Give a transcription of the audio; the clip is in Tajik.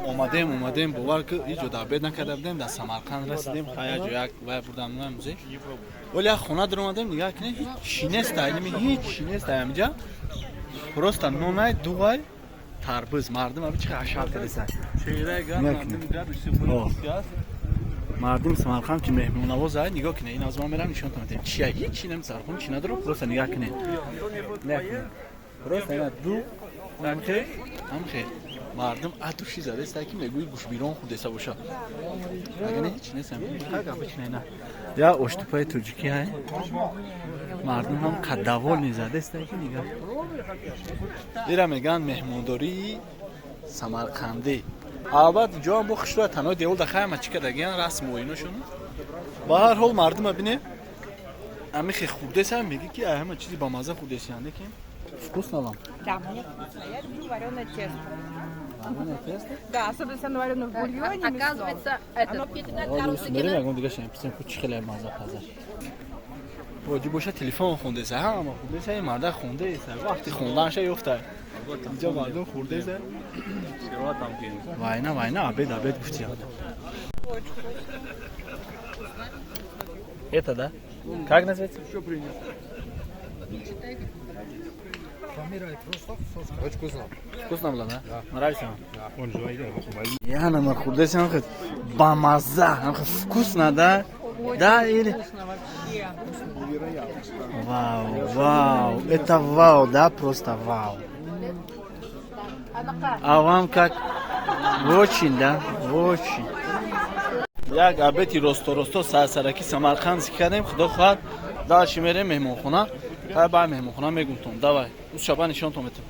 اومدیم باور که هیچ جا بید نکرده بودیم در سمرقند رسیدیم خیلی جا یک وای بردم موزه ولی خونه در اومدیم نگاه کنید هیچ چی نیست هیچ چی نیست اینجا просто نونای دوغای تربوز مردم ابی چه اشار کردن مردم سمرقند که مهمون نواز های نگاه کنید این از ما میرم نشون میدم چیه هیچ چی نمیذاره خون چی نداره просто نگاه کنید просто اینا دو هم خیر مردم اتوشی زده است که میگویی گوش بیرون خود حساب باشه اگه نه هیچ نیست همین نه یا اشتپای توجیکی های مردم هم کدوال نیزده است که نگاه ایرا میگن مهمونداری سمرقندی البته جا هم با خشرو تنها دیول دخواه همه چی کدگیان رسم و ایناشون با هر حال مردم ببینه امی خیلی خورده سهم میگه که همه چیزی با مزه خورده سیانده که вкусно вам? Да, мне вкусно. Я люблю вареное тесто. Вареное тесто? Да, особенно если оно варено в бульоне. Оказывается, оно пьетина карусекина. Я говорю, что я писаю, что чехле маза пазар. Боди боша телефон خونده سه اما خونده سه مرده خونده سه وقتی خوندنش یفته اینجا مردم خورده سه واینا عبید گفتی это да как называется что принято Очень вкусно. Вкусно было, да? Нравится вам? Да. Он живой, я на мархурдесе, он говорит, бамаза, он говорит, вкусно, да? Да, или? Вау, это вау, да, просто вау. А вам как? Очень, да? Очень. як абети росто сарсараки Самарқанд кардем худо хоҳад дальше мерем меҳмонхона ҳай ба меҳмонхона мегумтон давай уз шаба нишонтон метем